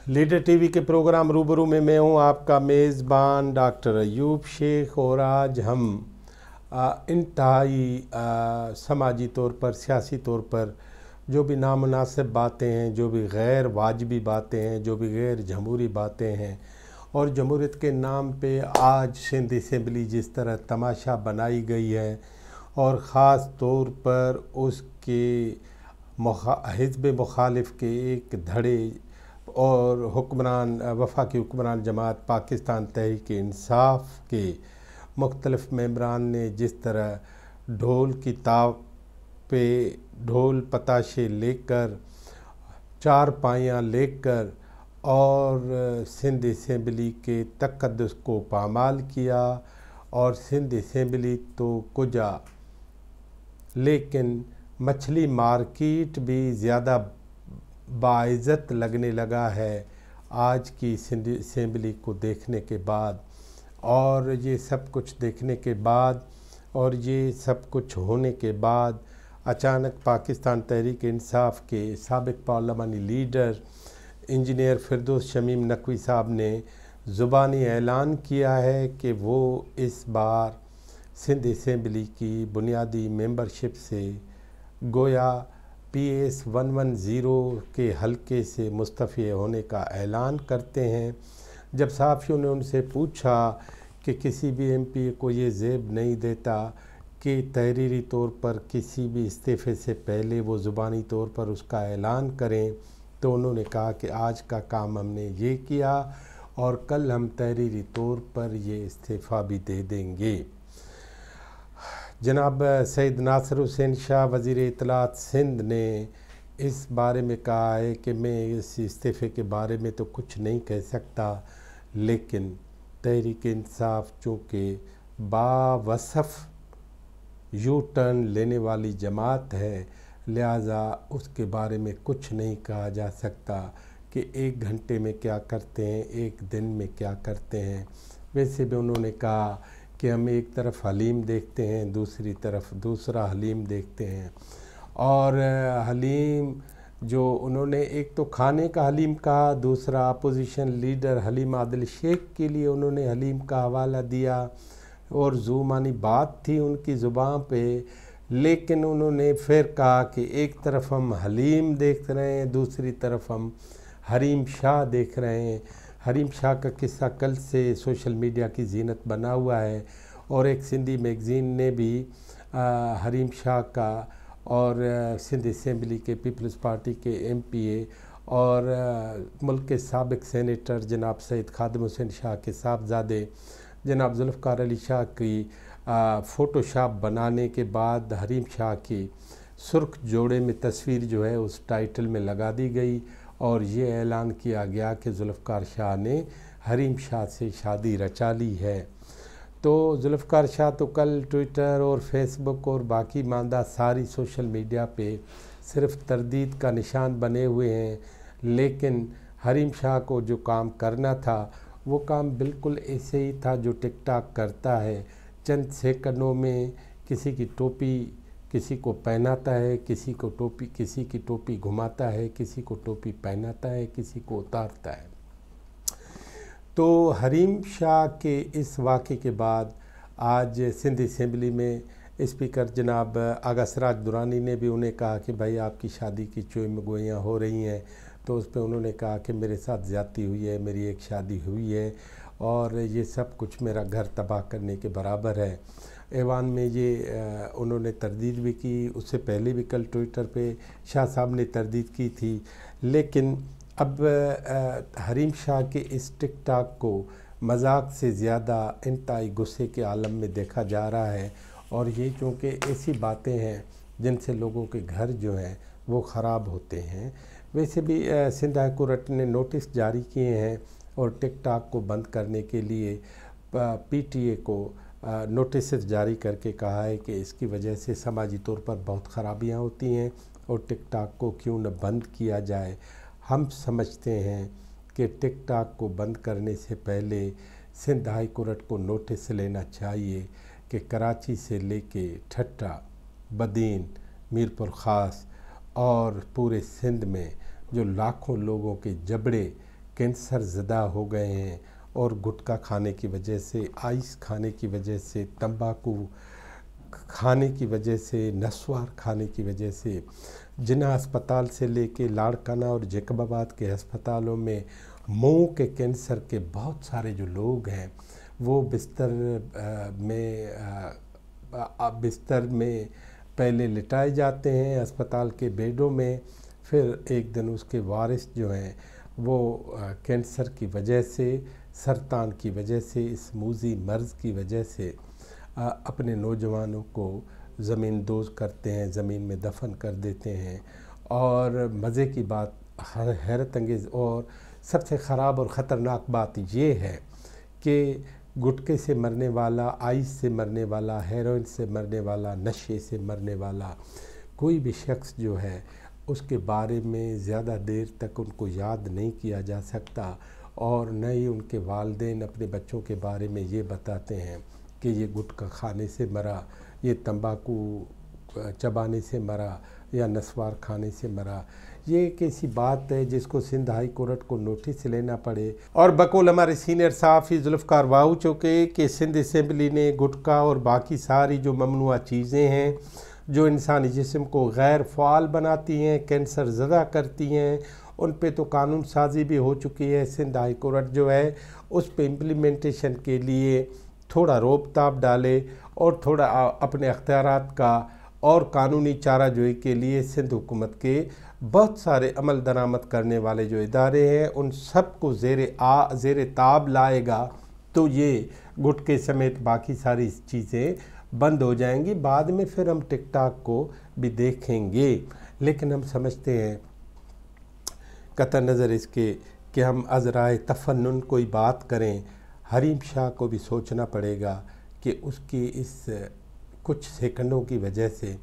Leader TV के programme रूबरू में मैं हूं आपका मेज़बान डॉक्टर अयूब शेख। और आज हम इंतहाई समाजी तौर पर, सियासी तौर पर जो भी नामुनासिब बातें हैं, जो भी गैर वाजिबी बातें हैं, जो भी गैर जमहूरी बातें हैं, और जमहूरियत के नाम पे आज सिंध असम्बली जिस तरह तमाशा बनाई गई है, और ख़ास तौर पर उसके हिज़्ब मुखालिफ के एक धड़े और हुक्मरान वफाकी हुक्मरान जमात पाकिस्तान तहरीक इंसाफ के मुख्तलिफ़ मेंबरान ने जिस तरह ढोल की ताव पे ढोल पताशे लेकर, चारपाइयाँ लेकर और सिंध असम्बली के तक़द्दुस को पामाल किया। और सिंध असम्बली तो कुजा, लेकिन मछली मार्केट भी ज़्यादा बाइज़्ज़त लगने लगा है आज की सिंध असम्बली को देखने के बाद। और ये सब कुछ देखने के बाद और ये सब कुछ होने के बाद अचानक पाकिस्तान तहरीक इंसाफ के साबिक़ पार्लिमानी लीडर इंजीनियर फिरदौस शमीम नकवी साहब ने ज़ुबानी ऐलान किया है कि वो इस बार सिंध असम्बली की बुनियादी मेंबरशिप से गोया PS 110 के हलके से मुस्तफ़ी होने का ऐलान करते हैं। जब सहाफ़ियों ने उनसे पूछा कि किसी भी MP को ये ज़ेब नहीं देता कि तहरीरी तौर पर किसी भी इस्तीफ़े से पहले वो ज़ुबानी तौर पर उसका ऐलान करें, तो उन्होंने कहा कि आज का काम हमने ये किया और कल हम तहरीरी तौर पर ये इस्तीफ़ा भी दे देंगे। जनाब सैयद नासिर हुसैन शाह वज़ीर इत्तलात सिंध ने इस बारे में कहा है कि मैं इस इस्तीफ़े के बारे में तो कुछ नहीं कह सकता, लेकिन तहरीक इंसाफ चूँकि बावसफ़ यू टर्न लेने वाली जमात है, लिहाजा उसके बारे में कुछ नहीं कहा जा सकता कि एक घंटे में क्या करते हैं, एक दिन में क्या करते हैं। वैसे भी उन्होंने कहा कि हम एक तरफ हलीम देखते हैं, दूसरी तरफ दूसरा हलीम देखते हैं। और हलीम जो उन्होंने एक तो खाने का हलीम कहा, दूसरा अपोजिशन लीडर हलीम आदिल शेख के लिए उन्होंने हलीम का हवाला दिया और ज़ुबानी बात थी उनकी ज़ुबान पे, लेकिन उन्होंने फिर कहा कि एक तरफ हम हलीम देख रहे हैं, दूसरी तरफ हम हरीम शाह देख रहे हैं। हरीम शाह का किस्सा कल से सोशल मीडिया की ज़ीनत बना हुआ है और एक सिंधी मैगज़ीन ने भी हरीम शाह का और सिंध असम्बली के पीपल्स पार्टी के MPA और मुल्क के साबिक़ सेनेटर जनाब सैयद खादिम हुसैन शाह के साहबजादे जनाब जुल्फ़िकार अली शाह की फ़ोटोशॉप बनाने के बाद हरीम शाह की सुर्ख जोड़े में तस्वीर जो है उस टाइटल में लगा दी गई और ये ऐलान किया गया कि जुल्फ़िकार शाह ने हरीम शाह से शादी रचा ली है। तो जुल्फ़िकार शाह तो कल ट्विटर और फेसबुक और बाकी मांदा सारी सोशल मीडिया पे सिर्फ़ तरदीद का निशान बने हुए हैं, लेकिन हरीम शाह को जो काम करना था वो काम बिल्कुल ऐसे ही था जो टिक टाक करता है। चंद सेकंडों में किसी की टोपी किसी को पहनाता है, किसी की टोपी घुमाता है, किसी को टोपी पहनाता है, किसी को उतारता है। तो हरीम शाह के इस वाक़े के बाद आज सिंध असम्बली में स्पीकर जनाब आगा सिराज दुरानी ने भी उन्हें कहा कि भाई आपकी शादी की चोइम गोइयाँ हो रही हैं, तो उस पर उन्होंने कहा कि मेरे साथ ज़्यादती हुई है, मेरी एक शादी हुई है और ये सब कुछ मेरा घर तबाह करने के बराबर है। ऐवान में ये उन्होंने तरदीद भी की, उससे पहले भी कल ट्विटर पे शाह साहब ने तरदीद की थी। लेकिन अब हरीम शाह के इस टिक टाक को मजाक से ज़्यादा इंतहाई गुस्से के आलम में देखा जा रहा है और ये चूँकि ऐसी बातें हैं जिनसे लोगों के घर जो हैं वो ख़राब होते हैं। वैसे भी सिंध हाई कोर्ट ने नोटिस जारी किए हैं और टिक टाक को बंद करने के लिए PTA को नोटिस जारी करके कहा है कि इसकी वजह से समाजी तौर पर बहुत ख़राबियाँ होती हैं और टिक टाक को क्यों न बंद किया जाए। हम समझते हैं कि टिक टाक को बंद करने से पहले सिंध हाई कोर्ट को नोटिस लेना चाहिए कि कराची से लेके ठट्टा, बदीन, मीरपुर ख़ास और पूरे सिंध में जो लाखों लोगों के जबड़े कैंसर ज़दा हो गए हैं और गुटखा खाने की वजह से, आइस खाने की वजह से, तंबाकू खाने की वजह से, नस्वार खाने की वजह से। जिन्ना अस्पताल से लेके लाड़काना और जैकबाबाद के अस्पतालों में मुंह के कैंसर के बहुत सारे जो लोग हैं वो बिस्तर में पहले लिटाए जाते हैं अस्पताल के बेडों में, फिर एक दिन उसके वारिस जो हैं वो कैंसर की वजह से, सरतान की वजह से, इस मूजी मर्ज़ की वजह से अपने नौजवानों को ज़मीन दोज़ करते हैं, ज़मीन में दफन कर देते हैं। और मज़े की बात, हैरत अंगेज़ और सबसे ख़राब और ख़तरनाक बात ये है कि गुटखे से मरने वाला, आइस से मरने वाला, हेरोइन से मरने वाला, नशे से मरने वाला कोई भी शख्स जो है उसके बारे में ज़्यादा देर तक उनको याद नहीं किया जा सकता, और न ही उनके वालिदैन अपने बच्चों के बारे में ये बताते हैं कि ये गुटखा खाने से मरा, ये तंबाकू चबाने से मरा, या नस्वार खाने से मरा। ये एक ऐसी बात है जिसको सिंध हाई कोर्ट को नोटिस लेना पड़े। और बकौल हमारे सीनियर सहाफ़ी जुल्फ़कार वाहू चौके कि सिंध असम्बली ने गुटखा और बाकी सारी जो ममनुआ चीज़ें हैं जो इंसानी जिस्म को गैर फ़ाल बनाती हैं, कैंसर ज़दा करती हैं, उन पे तो कानून साजी भी हो चुकी है। सिंध हाई कोर्ट जो है उस पे इम्प्लीमेंटेशन के लिए थोड़ा रोब-ताब डाले और थोड़ा अपने अख्तियारात का और कानूनी चाराजोई के लिए सिंध हुकूमत के बहुत सारे अमल दरामद करने वाले जो इदारे हैं उन सब को ज़ेर ताब लाएगा तो ये गुटखे समेत बाकी सारी चीज़ें बंद हो जाएंगी। बाद में फिर हम टिकटॉक को भी देखेंगे, लेकिन हम समझते हैं कतई नज़र इसके कि हम अज़राए तफन्नुन कोई बात करें, हरीम शाह को भी सोचना पड़ेगा कि उसकी इस कुछ सेकंडों की वजह से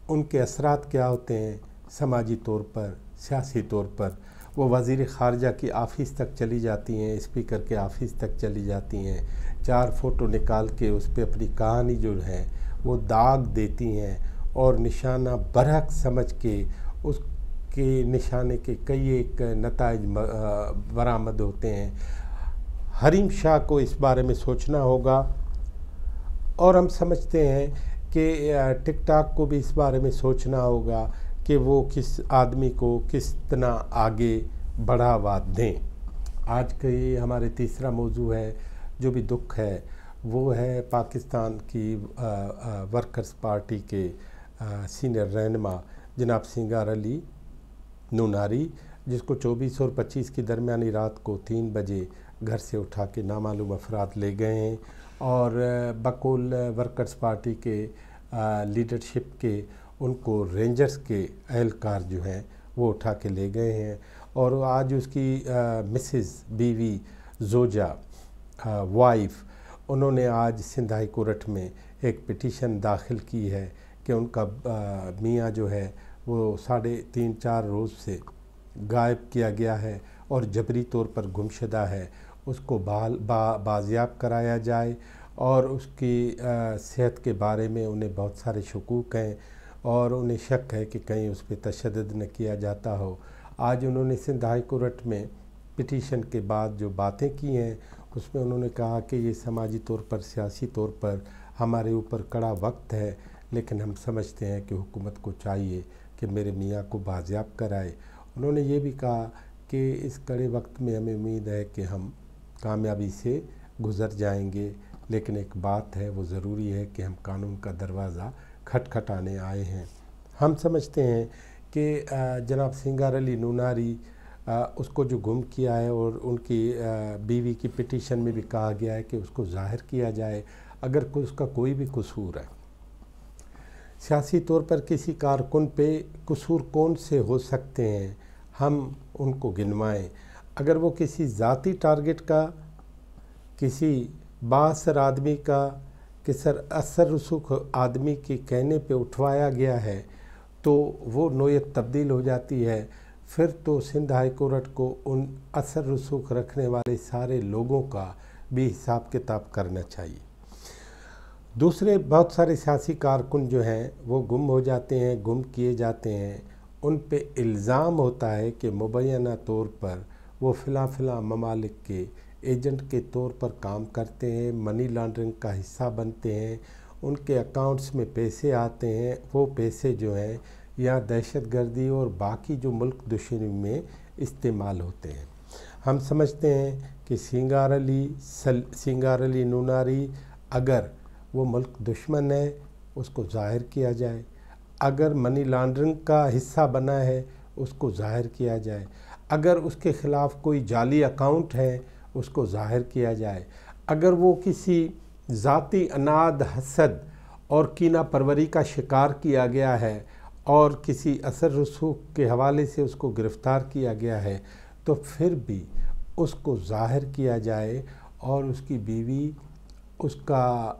उनके असरात क्या होते हैं समाजी तौर पर, सियासी तौर पर। वो वज़ीर ख़ारजा की ऑफ़िस तक चली जाती हैं, स्पीकर के ऑफ़िस तक चली जाती हैं, 4 फ़ोटो निकाल के उस पर अपनी कहानी जो है वो दाग देती हैं और निशाना बरहक समझ के उसके निशाने के कई एक नताइज बरामद होते हैं। हरीम शाह को इस बारे में सोचना होगा, और हम समझते हैं कि टिकटॉक को भी इस बारे में सोचना होगा कि वो किस आदमी को किस तरह आगे बढ़ावा दें। आज का ये हमारे तीसरा मौजू है जो भी दुख है वो है पाकिस्तान की वर्कर्स पार्टी के सीनियर रहनुमा जनाब सिंगार अली नूनारी, जिसको 24 और 25 की दरमियानी रात को 3 बजे घर से उठा के नामालूम अफराद ले गए हैं और बकौल वर्कर्स पार्टी के लीडरशिप के उनको रेंजर्स के एहलकार जो हैं वो उठा के ले गए हैं। और आज उसकी मिसेस बीवी जोजा वाइफ, उन्होंने आज सिंध हाई कोर्ट में एक पिटीशन दाखिल की है कि उनका मियाँ जो है वो 3.5-4 रोज़ से गायब किया गया है और जबरी तौर पर गुमशुदा है, उसको बाजियाब कराया जाए। और उसकी सेहत के बारे में उन्हें बहुत सारे शकूक हैं और उन्हें शक है कि कहीं उस पर तशद्दुद न किया जाता हो। आज उन्होंने सिंध हाई कोर्ट में पिटीशन के बाद जो बातें की हैं उसमें उन्होंने कहा कि ये समाजी तौर पर, सियासी तौर पर हमारे ऊपर कड़ा वक्त है, लेकिन हम समझते हैं कि हुकूमत को चाहिए कि मेरे मियाँ को बाजियाब कराए। उन्होंने ये भी कहा कि इस कड़े वक्त में हमें उम्मीद है कि हम कामयाबी से गुज़र जाएंगे, लेकिन एक बात है, वो ज़रूरी है कि हम कानून का दरवाज़ा खटखटाने आए हैं। हम समझते हैं कि जनाब सिंगार अली नूनारी उसको जो गुम किया है और उनकी बीवी की पिटीशन में भी कहा गया है कि उसको ज़ाहिर किया जाए अगर उसका कोई भी कसूर है। सियासी तौर पर किसी कारकुन पे कसूर कौन से हो सकते हैं, हम उनको गिनवाएं। अगर वो किसी ज़ाती टारगेट का, किसी बासर आदमी का, असर रसूख आदमी के कहने पे उठवाया गया है तो वो नोयत तब्दील हो जाती है। फिर तो सिंध हाई कोर्ट को उन असर रसूख रखने वाले सारे लोगों का भी हिसाब किताब करना चाहिए। दूसरे बहुत सारे सियासी कारकुन जो हैं वो गुम हो जाते हैं, गुम किए जाते हैं, उन पे इल्ज़ाम होता है कि मुबैना तौर पर وہ فلاں ممالک کے ایجنٹ کے طور پر کام کرتے ہیں، منی لانڈرنگ کا حصہ بنتے ہیں، ان کے اکاؤنٹس میں پیسے آتے ہیں، وہ پیسے جو ہیں یا دہشت گردی اور باقی جو ملک دشمنی میں استعمال ہوتے ہیں۔ ہم سمجھتے ہیں کہ سنگار علی نوناری اگر وہ ملک دشمن ہے اس کو ظاہر کیا جائے، اگر منی لانڈرنگ کا حصہ بنا ہے اس کو ظاہر کیا جائے، اگر اس کے خلاف کوئی جعلی اکاؤنٹ ہے اس کو ظاہر کیا جائے، اگر وہ کسی ذاتی اناد، حسد اور کینہ پروری کا شکار کیا گیا ہے اور کسی اثر رسوخ کے حوالے سے اس کو گرفتار کیا گیا ہے تو پھر بھی اس کو ظاہر کیا جائے، اور اس کی بیوی، اس کا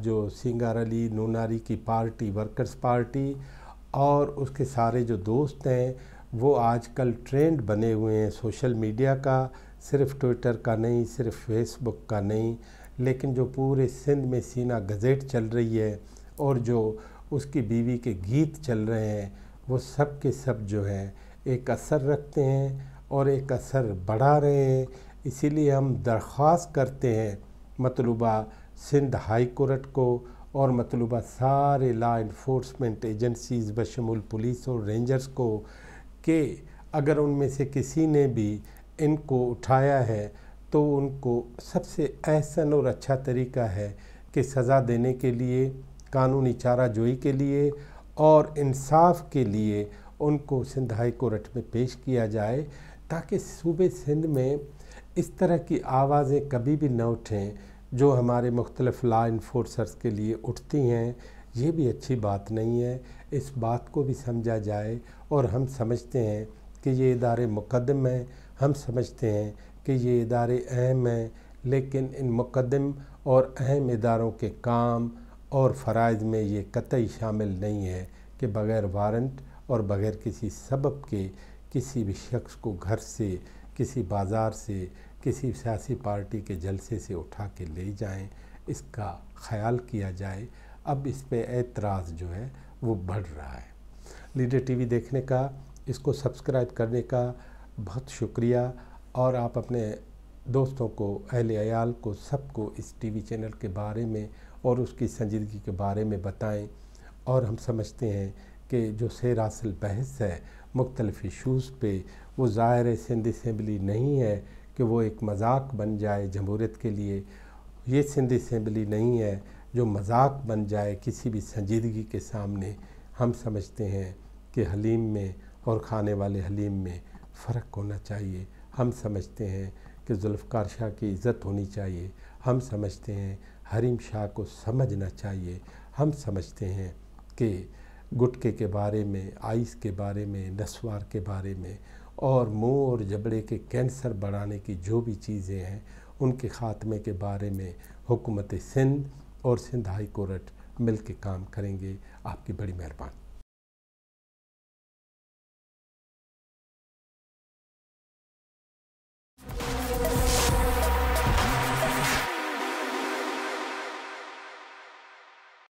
جو سنگار علی نوناری کی پارٹی، ورکرز پارٹی، اور اس کے سارے جو دوست ہیں وہ آج کل ٹرینڈ بنے ہوئے ہیں سوشل میڈیا کا، صرف ٹویٹر کا نہیں، صرف فیس بک کا نہیں، لیکن جو پورے سندھ میں سینا گزٹ چل رہی ہے اور جو اس کی بیوی کے گیت چل رہے ہیں وہ سب کے سب جو ہیں ایک اثر رکھتے ہیں اور ایک اثر بڑھا رہے ہیں۔ اسی لیے ہم درخواست کرتے ہیں مطلوبہ سندھ ہائی کورٹ کو اور مطلوبہ سارے لا انفورسمنٹ ایجنسیز بشمول پولیس اور رینجرز کو کہ اگر ان میں سے کسی نے بھی ان کو اٹھایا ہے تو ان کو سب سے احسن اور اچھا طریقہ ہے کہ سزا دینے کے لیے، قانونی چارہ جوئی کے لیے اور انصاف کے لیے ان کو سندھ ہائی کورٹ میں پیش کیا جائے، تاکہ صوبے سندھ میں اس طرح کی آوازیں کبھی بھی نہ اٹھیں جو ہمارے مختلف لا انفورسرز کے لیے اٹھتی ہیں۔ یہ بھی اچھی بات نہیں ہے، اس بات کو بھی سمجھا جائے، اور ہم سمجھتے ہیں کہ یہ ادارے مقدم ہیں، ہم سمجھتے ہیں کہ یہ ادارے اہم ہیں، لیکن ان مقدم اور اہم اداروں کے کام اور فرائض میں یہ قطعی شامل نہیں ہے کہ بغیر وارنٹ اور بغیر کسی سبب کے کسی بھی شخص کو گھر سے، کسی بازار سے، کسی سیاسی پارٹی کے جلسے سے اٹھا کے لے جائیں۔ اس کا خیال کیا جائے۔ اب اس پہ اعتراض جو ہے وہ بڑھ رہا ہے۔ لیڈر ٹی وی دیکھنے کا، اس کو سبسکرائب کرنے کا بہت شکریہ، اور آپ اپنے دوستوں کو، اہل عیال کو، سب کو اس ٹی وی چینل کے بارے میں اور اس کی سنجیدگی کے بارے میں بتائیں۔ اور ہم سمجھتے ہیں کہ جو سیر حاصل بحث ہے مختلف ایشوز پہ، وہ ظاہر سندھ اسمبلی نہیں ہے کہ وہ ایک مذاق بن جائے جمہوریت کے لیے، یہ سندھ اسمبلی نہیں ہے جو مذاق بن جائے کسی بھی سنجیدگی کے سامنے۔ ہم سمجھتے ہیں کہ حلیم میں اور کھانے والے حلیم میں فرق ہونا چاہیے۔ ہم سمجھتے ہیں کہ ذوالفقار شاہ کی عزت ہونی چاہیے۔ ہم سمجھتے ہیں حریم شاہ کو سمجھنا چاہیے۔ ہم سمجھتے ہیں کہ گٹکے کے بارے میں، آئس کے بارے میں، نسوار کے بارے میں، اور منہ اور جبڑے کے کینسر بڑھانے کی جو بھی چیزیں ہیں ان کے خاتمے کے بارے میں حکومت سندھ اور سندھ ہائی کورٹ مل کے کام کریں گے۔ آپ کی بڑی مہربانی۔